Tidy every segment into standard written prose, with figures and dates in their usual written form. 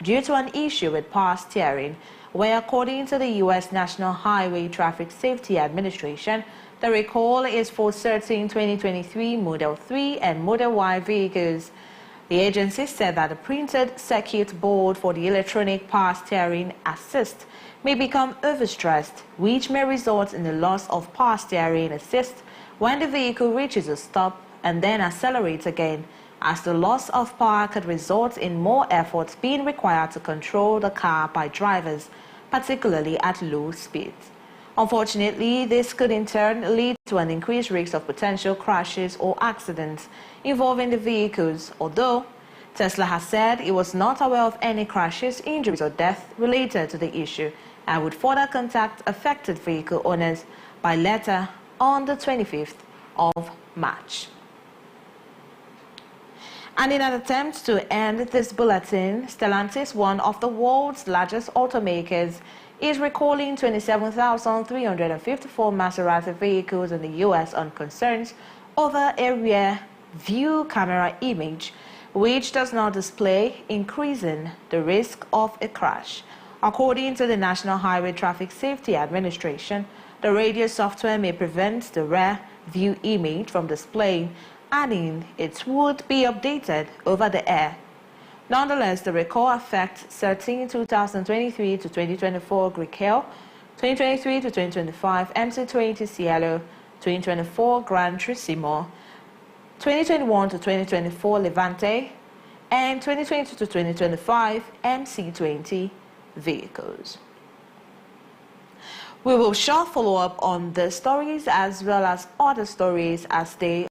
due to an issue with power steering, where according to the U.S. National Highway Traffic Safety Administration, the recall is for certain 2023 Model 3 and Model Y vehicles. The agency said that the printed circuit board for the electronic power steering assist may become overstressed, which may result in the loss of power steering assist when the vehicle reaches a stop and then accelerates again, as the loss of power could result in more effort being required to control the car by drivers, particularly at low speeds. Unfortunately, this could in turn lead to an increased risk of potential crashes or accidents involving the vehicles, although Tesla has said it was not aware of any crashes, injuries or death related to the issue and would further contact affected vehicle owners by letter on the 25th of March. And in an attempt to end this bulletin, Stellantis, one of the world's largest automakers, is recalling 27,354 Maserati vehicles in the U.S. on concerns over a rear view camera image, which does not display, increasing the risk of a crash. According to the National Highway Traffic Safety Administration, the radio software may prevent the rear view image from displaying, adding it would be updated over the air. Nonetheless, the recall affects certain 2023 to 2024 Grecale, 2023 to 2025 MC20 Cielo, 2024 Gran Turismo, 2021 to 2024 Levante, and 2022 to 2025 MC20 vehicles. We will short follow up on the stories as well as other stories as they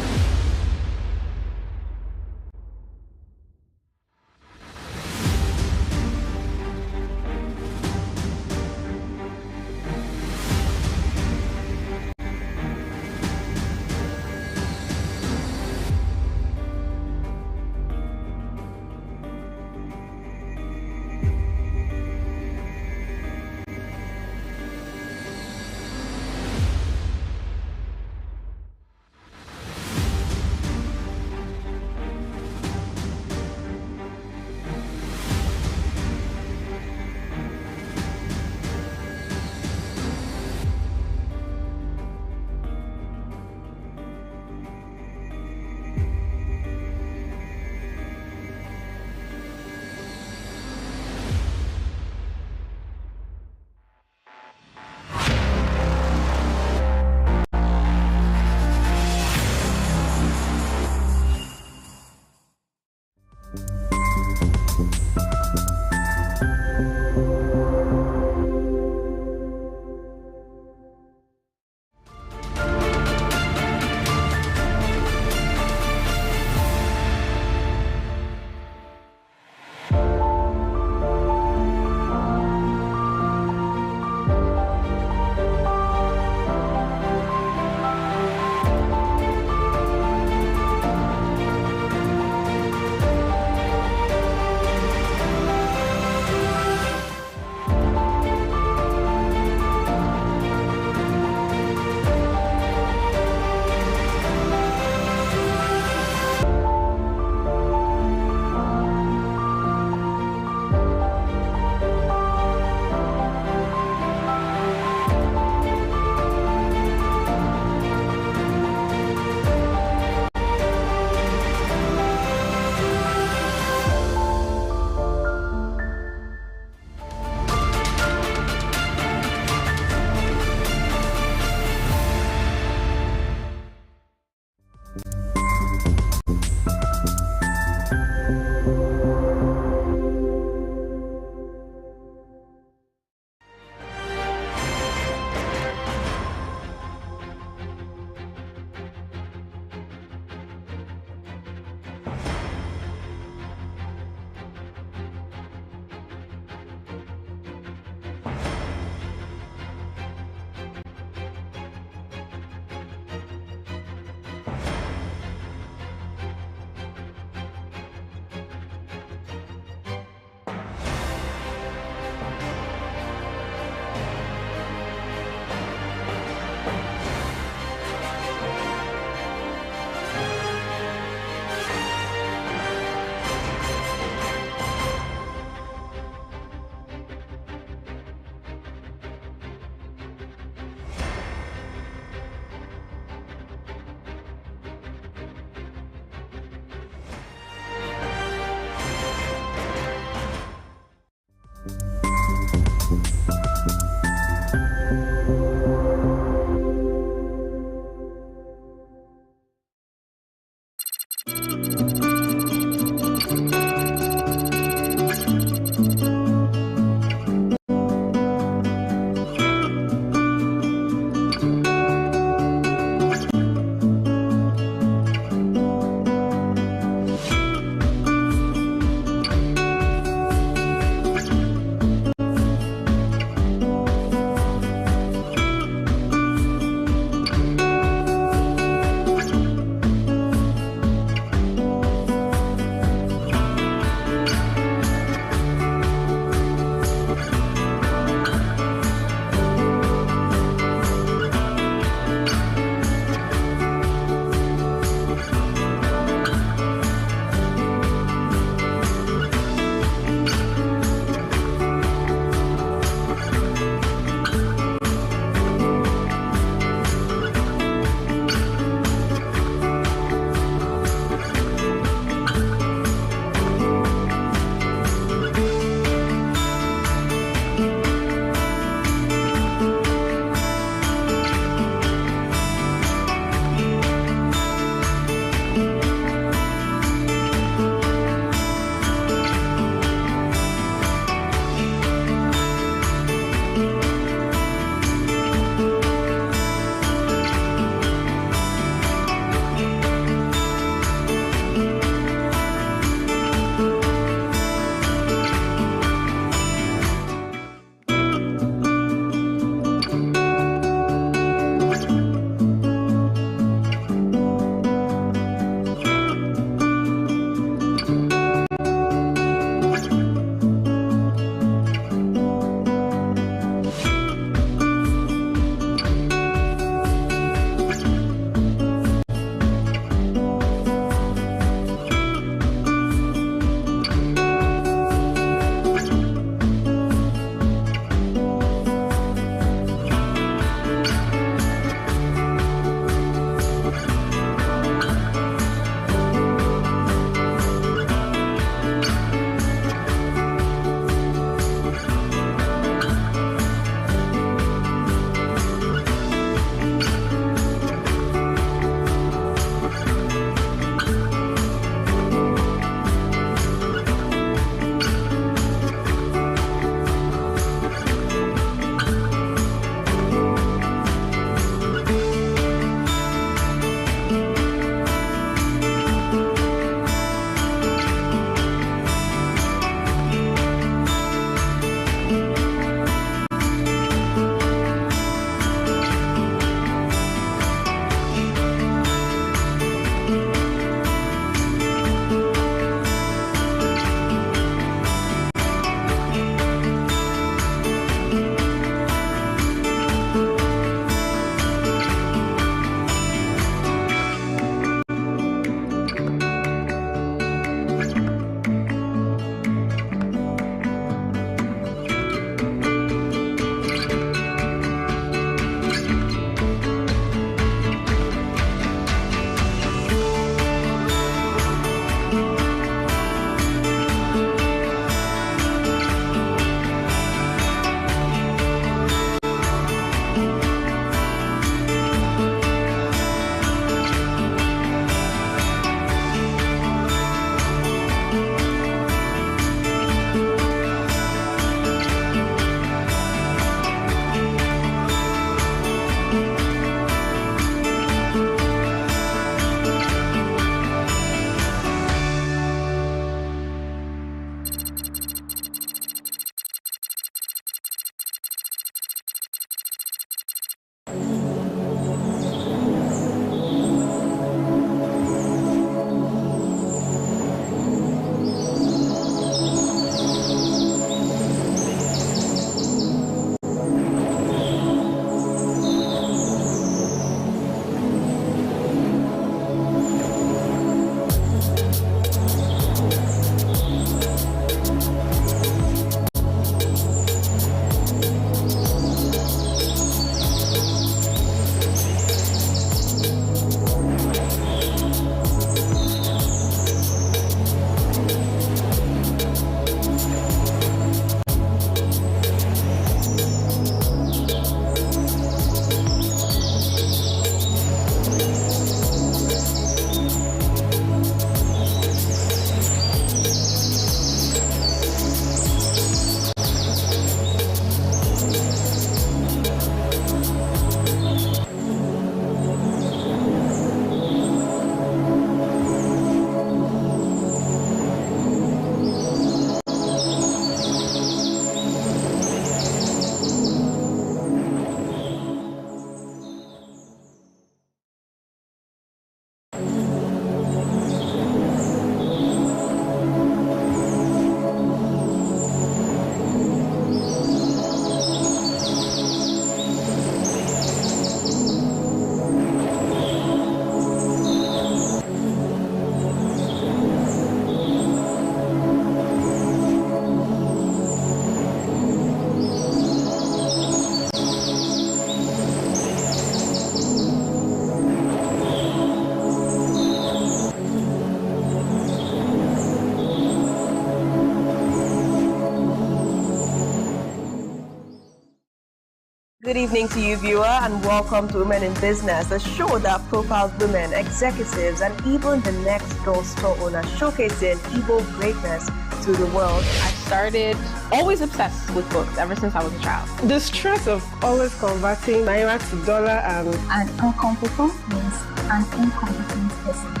good evening to you, viewer, and welcome to Women in Business, a show that profiles women, executives, and even the next door store owner, showcasing Igbo greatness to the world. I started always obsessed with books ever since I was a child. The stress of always converting naira to dollar and... An incompetent means an incompetent person.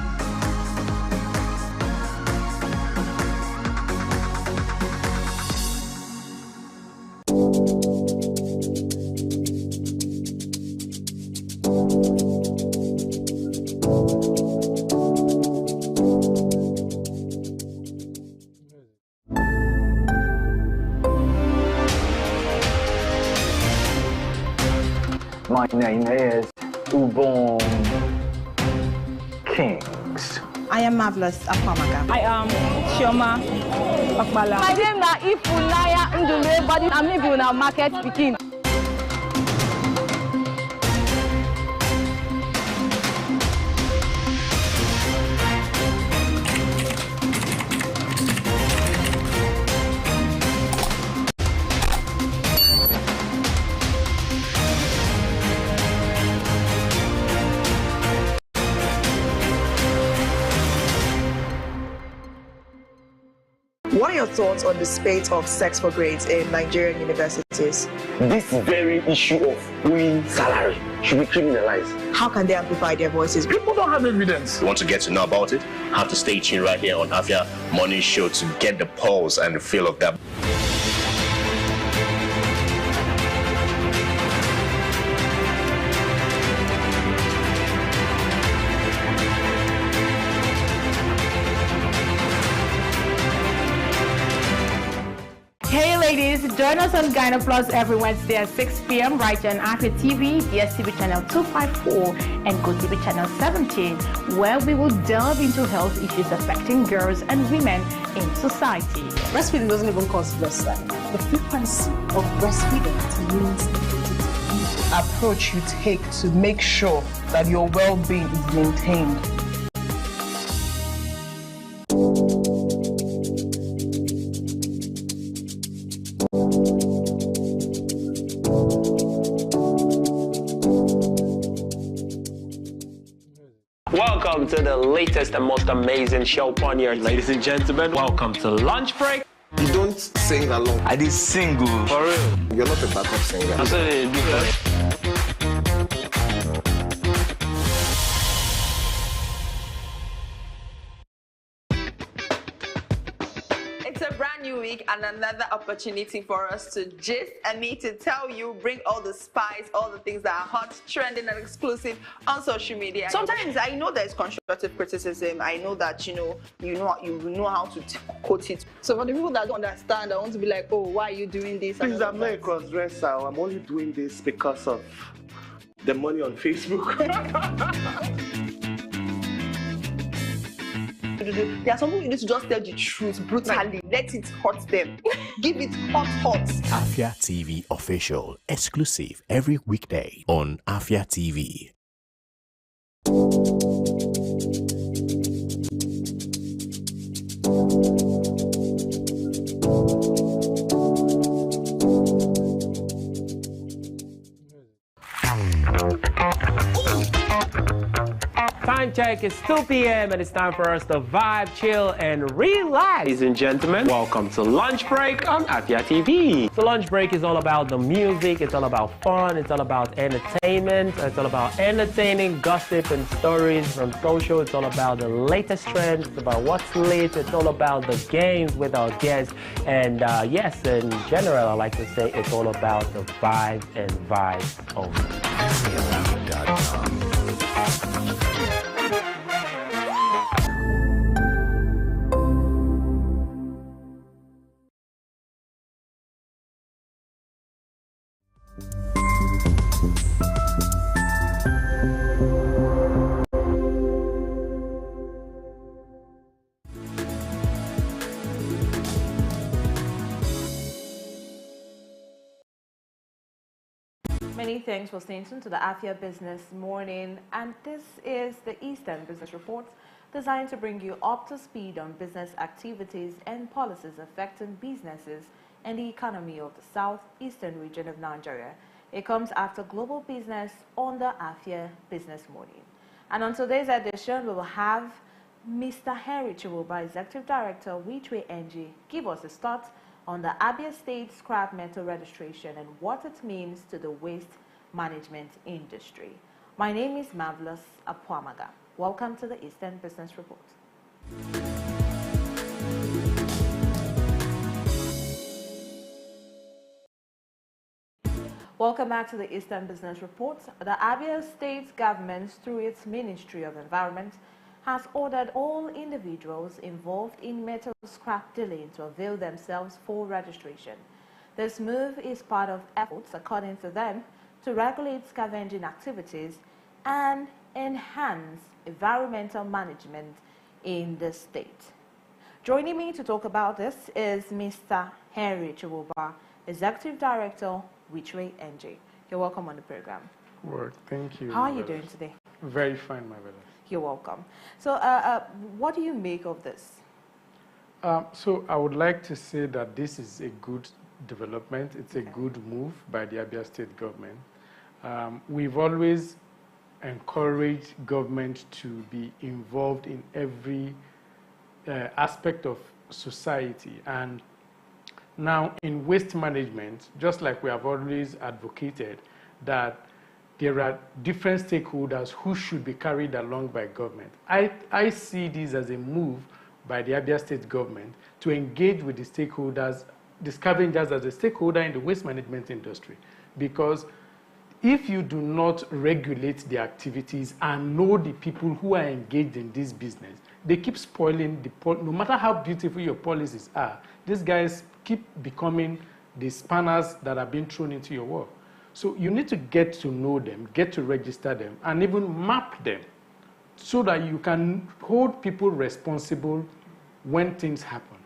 My name is Ubon Kings. I am Marvelous Akwamaga. I am Chioma Okbala. My name is Ifunaya Ndule, but I'm living in a market speaking. What are your thoughts on the spate of sex for grades in Nigerian universities? This very issue of owing salary should be criminalized. How can they amplify their voices? People don't have evidence. You want to get to know about it? Have to stay tuned right here on Afia Morning Show to get the pulse and the feel of that. Hey ladies, join us on Gyna Plus every Wednesday at 6 p.m. right here on Afia TV, DSTV channel 254 and GoTV channel 17, where we will delve into health issues affecting girls and women in society. Breastfeeding doesn't even cause breastfeeding. The frequency of breastfeeding means the approach you take to make sure that your well-being is maintained. Welcome to the latest and most amazing show on here. Ladies and gentlemen, welcome to Lunch Break. You don't sing along. I did single. For real. You're not a backup singer. I'm saying they do that. It's a brand new week and another opportunity for us to gist and me to tell you, bring all the spice, all the things that are hot, trending and exclusive on social media. Sometimes I know there's constructive criticism. I know that you know how to quote it. So for the people that don't understand, I want to be like, oh, why are you doing this? Please, I'm not a cross-dresser. I'm only doing this because of the money on Facebook. There are some people you need to just tell the truth brutally. Let it hurt them. Give it hot. Afia TV official, exclusive every weekday on Afia TV. Time check is 2 p.m. and it's time for us to vibe, chill, and relax. Ladies and gentlemen, welcome to Lunch Break on Afia TV. So Lunch Break is all about the music, it's all about fun, it's all about entertainment, it's all about entertaining gossip and stories from social, it's all about the latest trends, it's about what's lit, it's all about the games with our guests, and yes, in general, I like to say it's all about the vibe and vibes only. AfiaTV.com. Many thanks for staying tuned to the Afia Business Morning, and this is the Eastern Business Report, designed to bring you up to speed on business activities and policies affecting businesses and the economy of the Southeastern region of Nigeria. It comes after Global Business on the Afia Business Morning. And on today's edition, we will have Mr. Henry Chiwoba, Executive Director, Whichway NG, give us a start on the Abia State scrap metal registration and what it means to the waste management industry. My name is Marvelous Apuamaga. Welcome to the Eastern Business Report. Welcome back to the Eastern Business Report. The Abia State government, through its Ministry of Environment, has ordered all individuals involved in metal scrap dealing to avail themselves for registration. This move is part of efforts, according to them, to regulate scavenging activities and enhance environmental management in the state. Joining me to talk about this is Mr. Henry Chiwoba, Executive Director, Whichway NG. You're welcome on the program. Well, thank you. How are you doing today? Very fine, my brother. You're welcome. So what do you make of this? So I would like to say that this is a good development. It's a good move by the Abia State government. We've always encouraged government to be involved in every aspect of society. And now in waste management, just like we have always advocated that there are different stakeholders who should be carried along by government. I see this as a move by the Abia State government to engage with the stakeholders, the scavengers as a stakeholder in the waste management industry. Because if you do not regulate the activities and know the people who are engaged in this business, they keep spoiling no matter how beautiful your policies are, these guys keep becoming the spanners that are being thrown into your work. So you need to get to know them, get to register them, and even map them so that you can hold people responsible when things happen.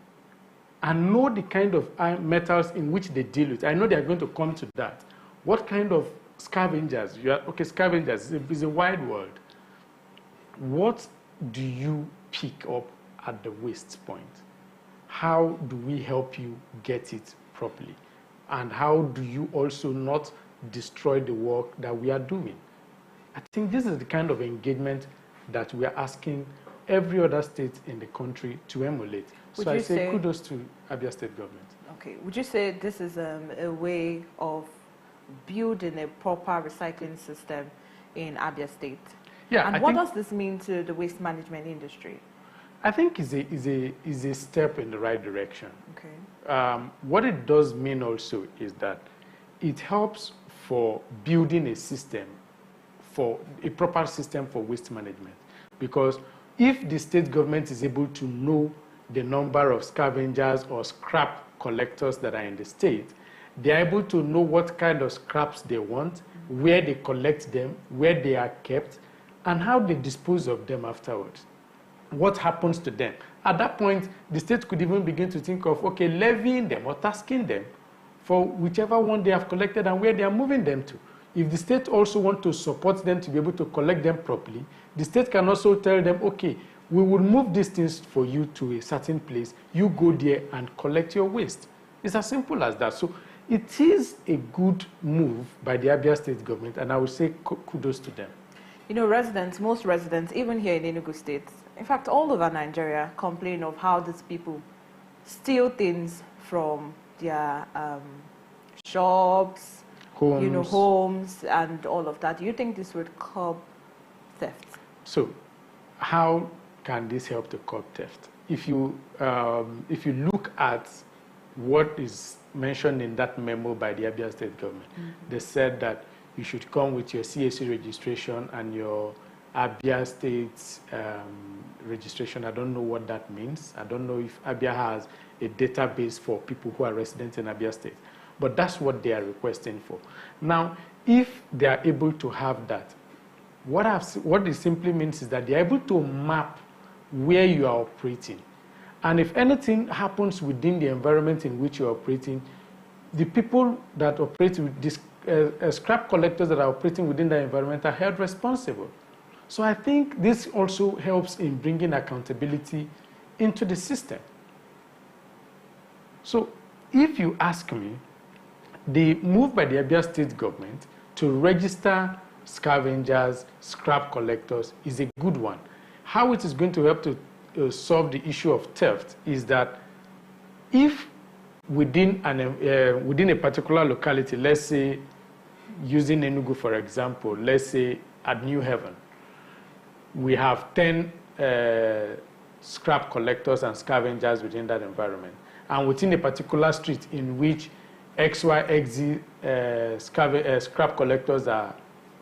And know the kind of metals in which they deal with. I know they are going to come to that. What kind of scavengers? Scavengers is a wide world. What do you pick up at the waste point? How do we help you get it properly? And how do you also not destroy the work that we are doing? I think this is the kind of engagement that we are asking every other state in the country to emulate. So I say kudos to Abia State government. Okay. Would you say this is a way of building a proper recycling system in Abia State? Yeah. And what does this mean to the waste management industry? I think is a step in the right direction. Okay. What it does mean also is that it helps for building a system, for a proper system for waste management. Because if the state government is able to know the number of scavengers or scrap collectors that are in the state, they are able to know what kind of scraps they want, where they collect them, where they are kept, and how they dispose of them afterwards. What happens to them? At that point, the state could even begin to think of, okay, levying them or tasking them for whichever one they have collected and where they are moving them to. If the state also wants to support them to be able to collect them properly, the state can also tell them, okay, we will move these things for you to a certain place. You go there and collect your waste. It's as simple as that. So it is a good move by the Abia State government, and I would say kudos to them. You know, most residents, even here in Enugu State, in fact, all over Nigeria, complain of how these people steal things from their shops, homes, and all of that. Do you think this would curb theft? So, how can this help to curb theft? If you look at what is mentioned in that memo by the Abia State government, they said that you should come with your CAC registration and your Abia State registration. I don't know what that means. I don't know if Abia has a database for people who are residents in Abia State. But that's what they are requesting for. Now, if they are able to have that, what it simply means is that they are able to map where you are operating. And if anything happens within the environment in which you are operating, the people that operate with this, scrap collectors that are operating within the environment are held responsible. So I think this also helps in bringing accountability into the system. So if you ask me, the move by the Abia State government to register scavengers, scrap collectors is a good one. How it is going to help to solve the issue of theft is that if within a particular locality, let's say using Enugu for example, let's say at New Haven, we have 10 scrap collectors and scavengers within that environment, and within a particular street in which XYXZ scrap collectors are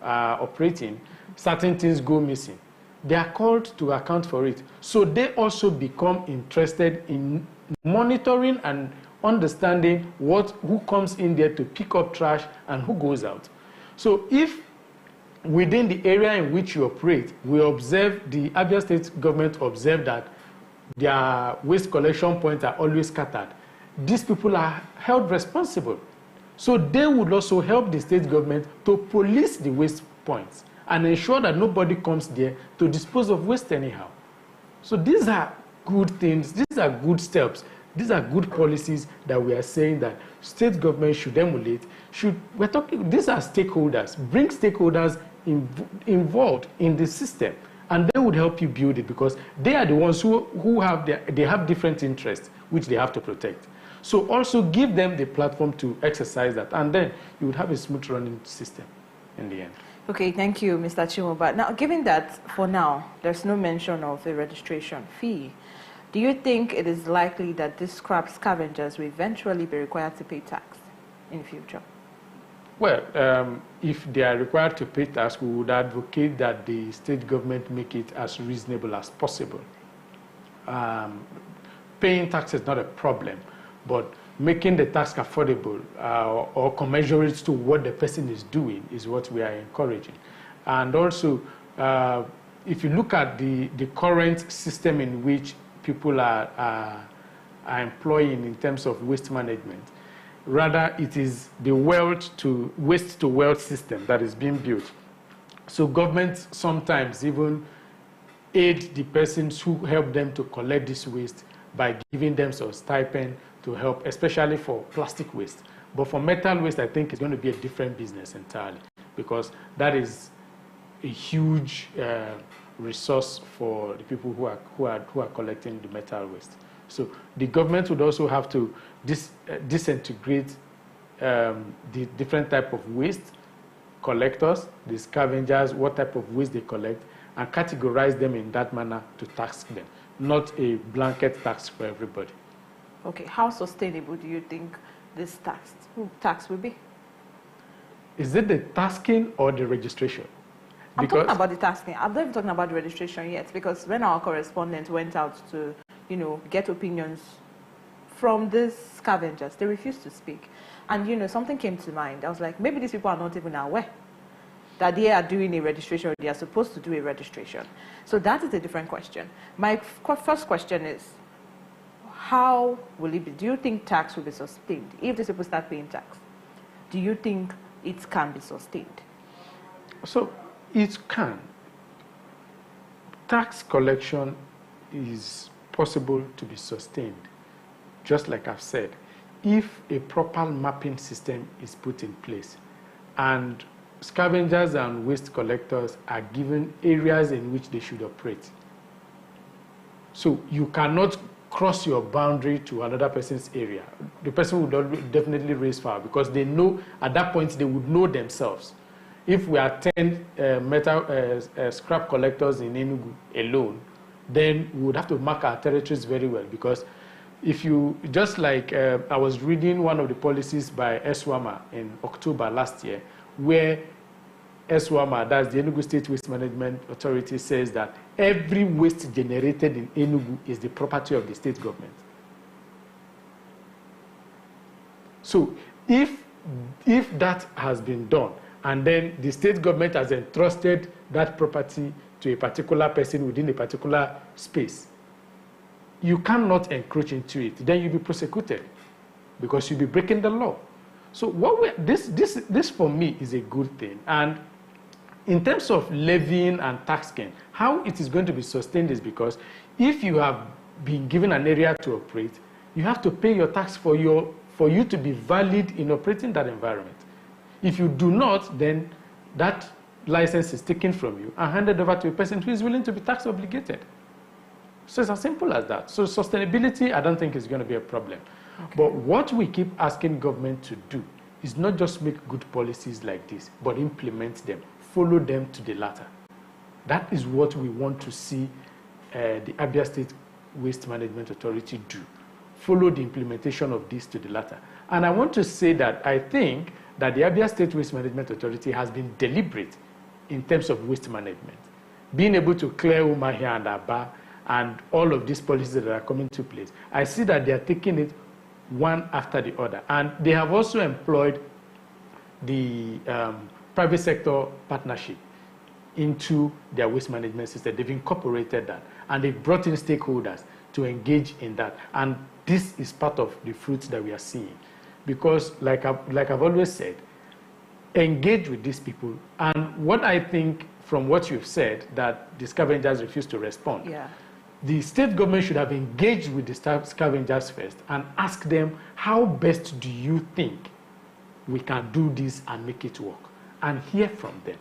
operating, certain things go missing. They are called to account for it. So they also become interested in monitoring and understanding who comes in there to pick up trash and who goes out. So if within the area in which you operate, we observe, the Abia State government observe that their waste collection points are always scattered, these people are held responsible. So they would also help the state government to police the waste points and ensure that nobody comes there to dispose of waste anyhow. So these are good things, these are good steps, these are good policies that we are saying that state government should emulate. We're talking, these are stakeholders, bring stakeholders involved in the system, and they would help you build it, because they are the ones who have different interests which they have to protect. So also give them the platform to exercise that, and then you would have a smooth running system in the end. Okay, thank you, Mr. Chimoba. Now, given that for now there's no mention of a registration fee, do you think it is likely that these scrap scavengers will eventually be required to pay tax in the future? Well, if they are required to pay tax, we would advocate that the state government make it as reasonable as possible. Paying tax is not a problem, but making the tax affordable or commensurate to what the person is doing is what we are encouraging. And also, if you look at the current system in which people are employing in terms of waste management, rather it is the waste to wealth system that is being built. So governments sometimes even aid the persons who help them to collect this waste by giving them some stipend to help, especially for plastic waste. But for metal waste, I think it's going to be a different business entirely, because that is a huge resource for the people who are collecting the metal waste. So the government would also have to disintegrate the different type of waste collectors, the scavengers, what type of waste they collect, and categorize them in that manner to tax them, not a blanket tax for everybody. Okay, how sustainable do you think this tax will be? Is it the tasking or the registration? I'm talking about the tasking. I'm not even talking about the registration yet, because when our correspondent went out to, get opinions from these scavengers, they refused to speak. And, something came to mind. I was like, maybe these people are not even aware that they are doing a registration, or they are supposed to do a registration. So that is a different question. My first question is, how will it be? Do you think tax will be sustained? If these people start paying tax, do you think it can be sustained? So it can. Tax collection is possible to be sustained, just like I've said, if a proper mapping system is put in place and scavengers and waste collectors are given areas in which they should operate. So you cannot cross your boundary to another person's area. The person would definitely raise fire, because they know at that point they would know themselves. If we are 10 metal scrap collectors in Enugu alone, then we would have to mark our territories very well, because if you, just like I was reading one of the policies by SWAMA in October last year, where SWAMA, that's the Enugu State Waste Management Authority, says that every waste generated in Enugu is the property of the state government. So if that has been done, and then the state government has entrusted that property to a particular person within a particular space, you cannot encroach into it. Then you'll be prosecuted, because you'll be breaking the law. So this for me is a good thing. And in terms of levying and taxing, how it is going to be sustained is because if you have been given an area to operate, you have to pay your tax for for you to be valid in operating that environment. If you do not, then that license is taken from you and handed over to a person who is willing to be tax obligated. So it's as simple as that. So sustainability, I don't think is going to be a problem. Okay. But what we keep asking government to do is not just make good policies like this, but implement them, follow them to the latter. That is what we want to see the Abia State Waste Management Authority do. Follow the implementation of this to the latter. And I want to say that I think that the Abia State Waste Management Authority has been deliberate in terms of waste management. Being able to clear Umahia and Aba and all of these policies that are coming to place, I see that they are taking it one after the other. And they have also employed the private sector partnership into their waste management system. They've incorporated that, and they've brought in stakeholders to engage in that. And this is part of the fruits that we are seeing. Because like I've always said, engage with these people. And what I think from what you've said, that the scavengers refuse to respond. Yeah. The state government should have engaged with the scavengers first and ask them, how best do you think we can do this and make it work? And hear from them.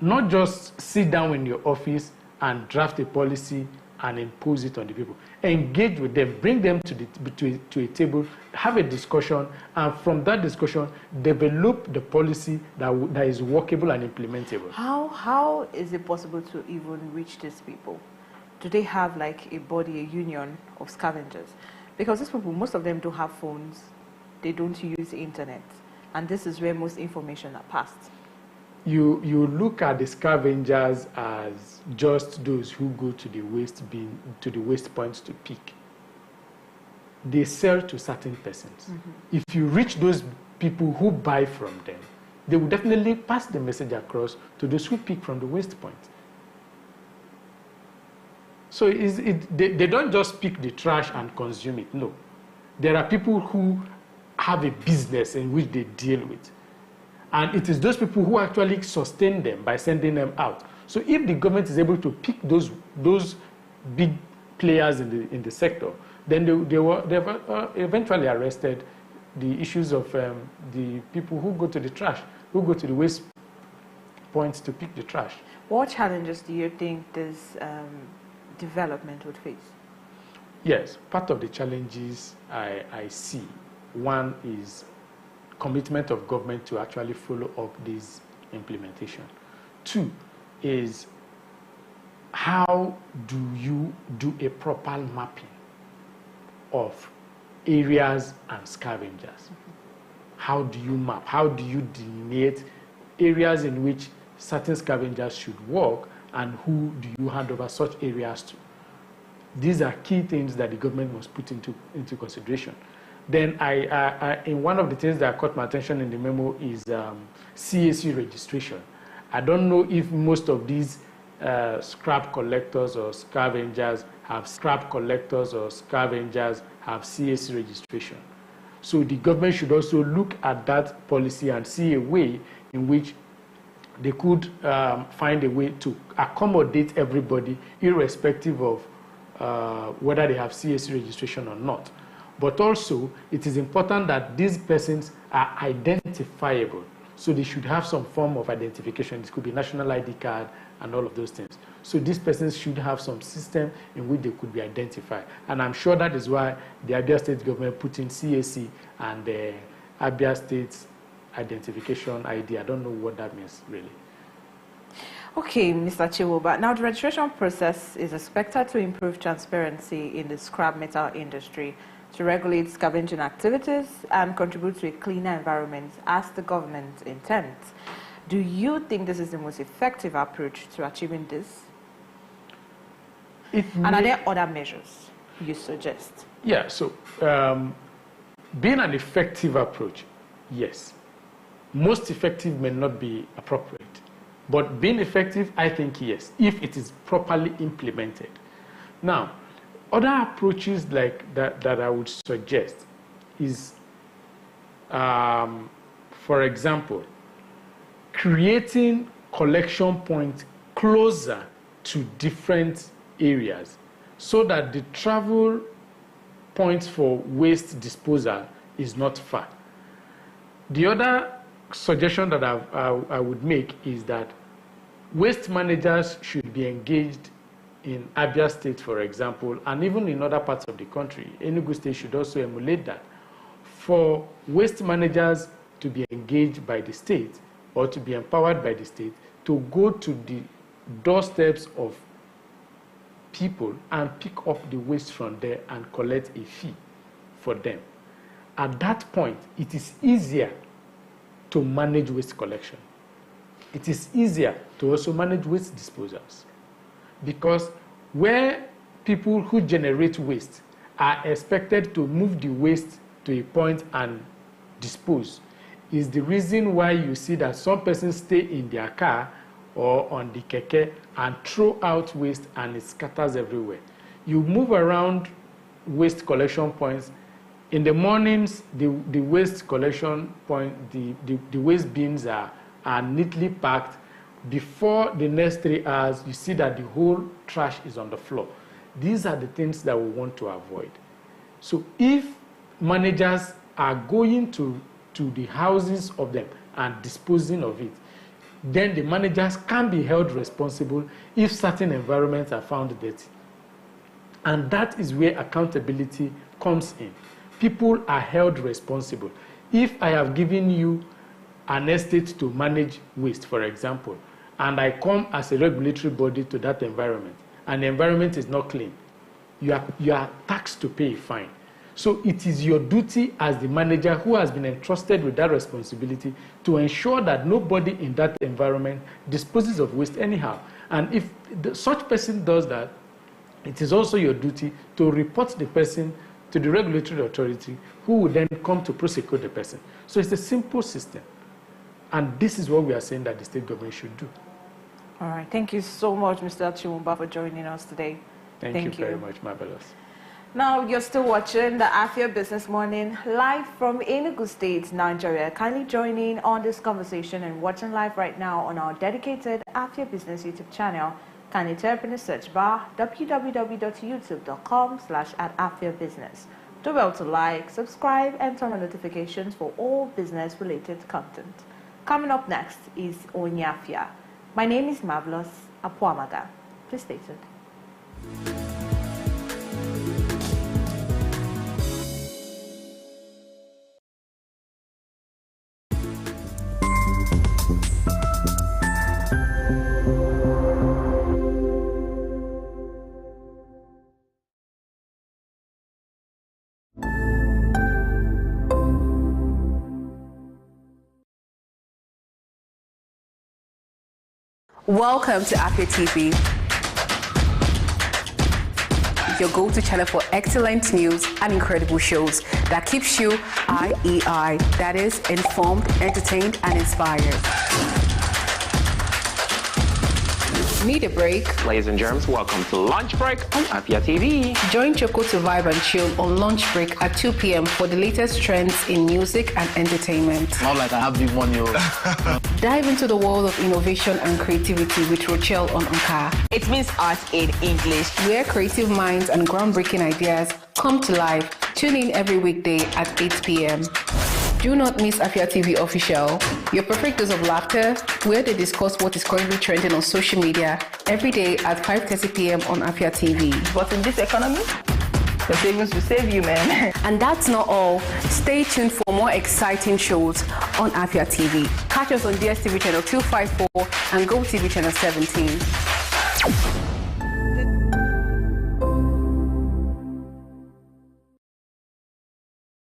Not just sit down in your office and draft a policy and impose it on the people. Engage with them, bring them to a table, have a discussion, and from that discussion, develop the policy that is workable and implementable. How is it possible to even reach these people? Do they have like a body, a union of scavengers? Because these people, most of them don't have phones, they don't use the internet, and this is where most information are passed. You look at the scavengers as just those who go to the waste bin, to the waste points to pick. They sell to certain persons. Mm-hmm. If you reach those people who buy from them, they will definitely pass the message across to those who pick from the waste point. So they don't just pick the trash and consume it. No. There are people who have a business in which they deal with. And it is those people who actually sustain them by sending them out. So if the government is able to pick those big players in the sector, then they've eventually arrested the issues of the people who go to the trash, who go to the waste points to pick the trash. What challenges do you think this development would face? Yes, part of the challenges I see, one is commitment of government to actually follow up this implementation. Two is, how do you do a proper mapping of areas and scavengers? Mm-hmm. How do you map? How do you delineate areas in which certain scavengers should work and who do you hand over such areas to? These are key things that the government must put into consideration. Then in one of the things that caught my attention in the memo is CAC registration. I don't know if most of these scrap collectors or scavengers have CAC registration. So the government should also look at that policy and see a way in which they could find a way to accommodate everybody, irrespective of whether they have CAC registration or not. But also, it is important that these persons are identifiable. So they should have some form of identification. This could be national ID card and all of those things. So these persons should have some system in which they could be identified. And I'm sure that is why the Abia State government put in CAC and the Abia State's identification ID. I don't know what that means, really. Okay, Mr. Chiwoba. Now, the registration process is expected to improve transparency in the scrap metal industry, to regulate scavenging activities and contribute to a cleaner environment as the government intends. Do you think this is the most effective approach to achieving this? And are there other measures you suggest? Yeah, so being an effective approach, yes. Most effective may not be appropriate, but being effective, I think yes, if it is properly implemented. Now, other approaches like that I would suggest is, for example, creating collection points closer to different areas so that the travel points for waste disposal is not far. The other suggestion that I would make is that waste managers should be engaged in Abia State, for example, and even in other parts of the country. Enugu State should also emulate that. For waste managers to be engaged by the state or to be empowered by the state to go to the doorsteps of people and pick up the waste from there and collect a fee for them. At that point, it is easier to manage waste collection. It is easier to also manage waste disposals, because where people who generate waste are expected to move the waste to a point and dispose is the reason why you see that some persons stay in their car or on the keke and throw out waste and it scatters everywhere. You move around waste collection points. In the mornings, the waste collection point, the waste bins are neatly packed. Before the next 3 hours, you see that the whole trash is on the floor. These are the things that we want to avoid. So if managers are going to the houses of them and disposing of it, then the managers can be held responsible if certain environments are found dirty. And that is where accountability comes in. People are held responsible. If I have given you an estate to manage waste, for example, and I come as a regulatory body to that environment, and the environment is not clean, you are taxed to pay a fine. So it is your duty as the manager who has been entrusted with that responsibility to ensure that nobody in that environment disposes of waste anyhow. And if such person does that, it is also your duty to report the person to the regulatory authority, who will then come to prosecute the person. So it's a simple system. And this is what we are saying that the state government should do. All right. Thank you so much, Mr. Chimumba, for joining us today. Thank you very much, Marvelous. Now, you're still watching the Afia Business Morning live from Enugu State, Nigeria. Kindly join in on this conversation and watching live right now on our dedicated Afia Business YouTube channel. Kindly type in the search bar www.youtube.com/@AfiaBusiness. Do well to like, subscribe, and turn on notifications for all business-related content. Coming up next is Onyafia. My name is Marvelous Apuamaga. Please stay tuned. Welcome to Afia TV, your go-to channel for excellent news and incredible shows that keeps you IEI, that is, informed, entertained, and inspired. Need a break? Ladies and germs, welcome to Lunch Break on Afia TV. Join Choco to vibe and chill on Lunch Break at 2 p.m. for the latest trends in music and entertainment. Not like I have big money. Dive into the world of innovation and creativity with Rochelle on Anka. It means art in English. Where creative minds and groundbreaking ideas come to life. Tune in every weekday at 8 p.m. Do not miss Afia TV Official, your perfect dose of laughter, where they discuss what is currently trending on social media every day at 5:30 p.m. on Afia TV. But in this economy, the savings will save you, man. And that's not all. Stay tuned for more exciting shows on Afia TV. Catch us on DSTV channel 254 and GoTV channel 17.